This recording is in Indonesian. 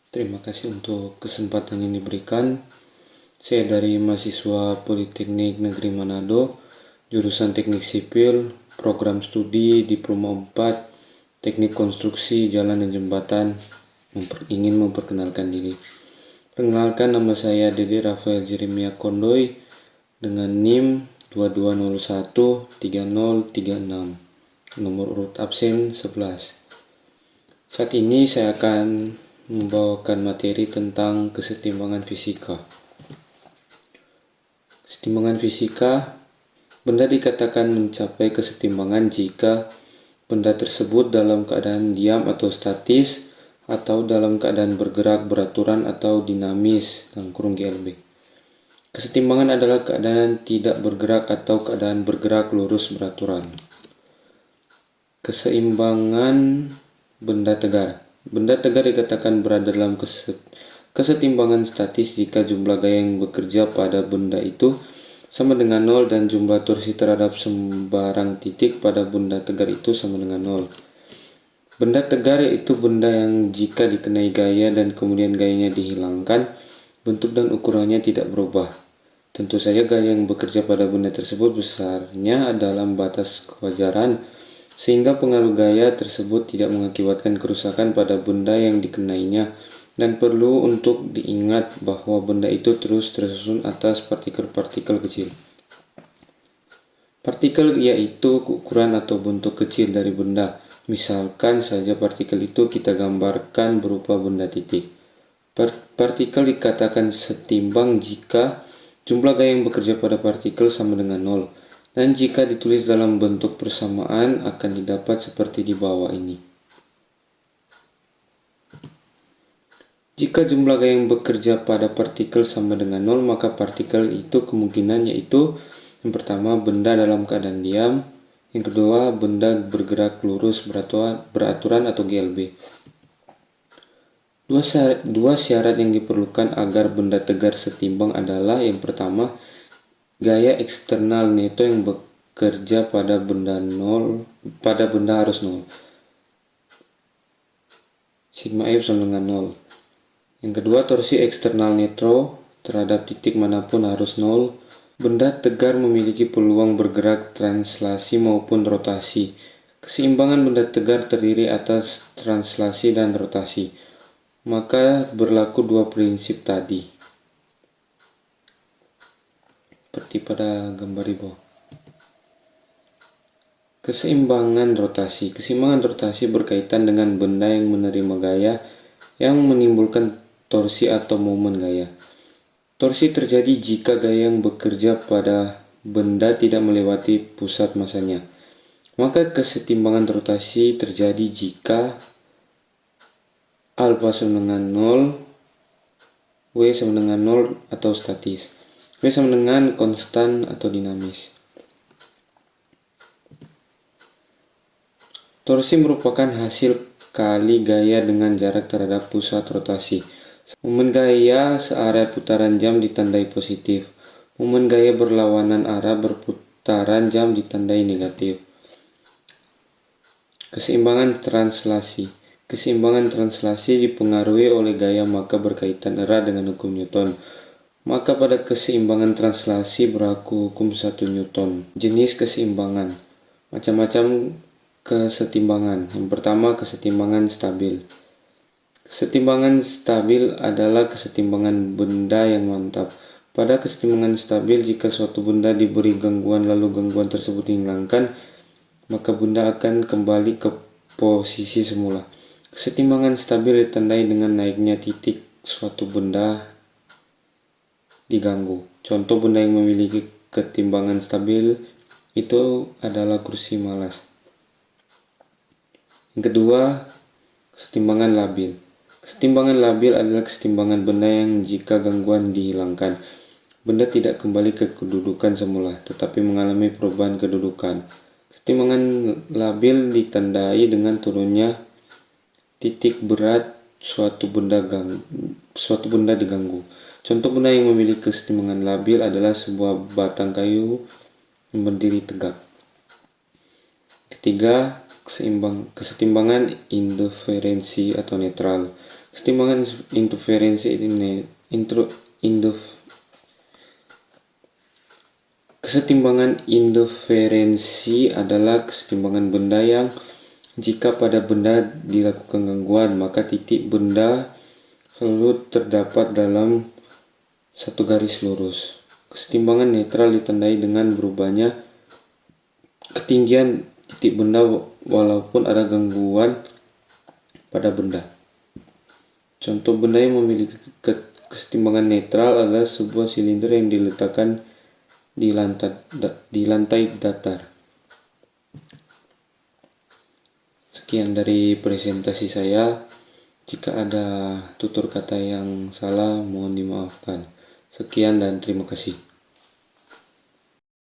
Terima kasih untuk kesempatan yang diberikan. Saya dari mahasiswa Politeknik Negeri Manado, jurusan Teknik Sipil, program studi Diploma 4, Teknik Konstruksi Jalan dan Jembatan, ingin memperkenalkan diri. Perkenalkan, nama saya Dede Rafael Jeremia Kondoy dengan NIM 22013036, nomor urut absen 11. Saat ini saya akan membawakan materi tentang kesetimbangan fisika. Kesetimbangan fisika, benda dikatakan mencapai kesetimbangan jika benda tersebut dalam keadaan diam atau statis, atau dalam keadaan bergerak, beraturan, atau dinamis, (GLB). Kesetimbangan adalah keadaan tidak bergerak atau keadaan bergerak lurus beraturan. Keseimbangan benda tegar. Benda tegar dikatakan berada dalam kesetimbangan statis jika jumlah gaya yang bekerja pada benda itu sama dengan 0 dan jumlah torsi terhadap sembarang titik pada benda tegar itu sama dengan 0. Benda tegar yaitu benda yang jika dikenai gaya dan kemudian gayanya dihilangkan, bentuk dan ukurannya tidak berubah. Tentu saja gaya yang bekerja pada benda tersebut besarnya dalam batas kewajaran, sehingga pengaruh gaya tersebut tidak mengakibatkan kerusakan pada benda yang dikenainya, dan perlu untuk diingat bahwa benda itu terus tersusun atas partikel-partikel kecil. Partikel yaitu ukuran atau bentuk kecil dari benda. Misalkan saja partikel itu kita gambarkan berupa benda titik. Partikel dikatakan setimbang jika jumlah gaya yang bekerja pada partikel sama dengan 0. Dan jika ditulis dalam bentuk persamaan akan didapat seperti di bawah ini. Jika jumlah gaya yang bekerja pada partikel sama dengan 0, maka partikel itu kemungkinan yaitu yang pertama, benda dalam keadaan diam. Yang kedua, benda bergerak lurus beraturan atau GLB. Dua syarat yang diperlukan agar benda tegar setimbang adalah yang pertama, gaya eksternal neto yang bekerja pada benda harus 0. Sigma F sama dengan 0. Yang kedua, torsi eksternal neto terhadap titik manapun harus 0. Benda tegar memiliki peluang bergerak translasi maupun rotasi. Keseimbangan benda tegar terdiri atas translasi dan rotasi. Maka berlaku dua prinsip tadi, seperti pada gambar di bawah. Keseimbangan rotasi. Keseimbangan rotasi berkaitan dengan benda yang menerima gaya yang menimbulkan torsi atau momen gaya. Torsi terjadi jika gaya yang bekerja pada benda tidak melewati pusat masanya. Maka kesetimbangan rotasi terjadi jika alfa sama dengan 0, W sama dengan 0 atau statis. W sama dengan konstan atau dinamis. Torsi merupakan hasil kali gaya dengan jarak terhadap pusat rotasi. Momen gaya searah putaran jam ditandai positif. Momen gaya berlawanan arah berputaran jam ditandai negatif. Keseimbangan translasi. Keseimbangan translasi dipengaruhi oleh gaya, maka berkaitan erat dengan hukum Newton. Maka pada keseimbangan translasi berlaku hukum 1 Newton. Jenis keseimbangan. Macam-macam kesetimbangan. Yang pertama, kesetimbangan stabil. Kesetimbangan stabil adalah kesetimbangan benda yang mantap. Pada kesetimbangan stabil, jika suatu benda diberi gangguan lalu gangguan tersebut dihilangkan, maka benda akan kembali ke posisi semula. Kesetimbangan stabil ditandai dengan naiknya titik suatu benda diganggu. Contoh benda yang memiliki kesetimbangan stabil itu adalah kursi malas. Yang kedua, kesetimbangan labil. Kesetimbangan labil adalah kesetimbangan benda yang jika gangguan dihilangkan, benda tidak kembali ke kedudukan semula, tetapi mengalami perubahan kedudukan. Kesetimbangan labil ditandai dengan turunnya titik berat suatu benda diganggu. Contoh benda yang memiliki kesetimbangan labil adalah sebuah batang kayu yang berdiri tegak. Ketiga, kesetimbangan indiferensi atau netral. Kesetimbangan interferensi ini Kesetimbangan interferensi adalah kesetimbangan benda yang jika pada benda dilakukan gangguan, maka titik benda selalu terdapat dalam satu garis lurus. Kesetimbangan netral ditandai dengan berubahnya ketinggian titik benda walaupun ada gangguan pada benda. Contoh benda yang memiliki kesetimbangan netral adalah sebuah silinder yang diletakkan di lantai datar. Sekian dari presentasi saya. Jika ada tutur kata yang salah, mohon dimaafkan. Sekian dan terima kasih.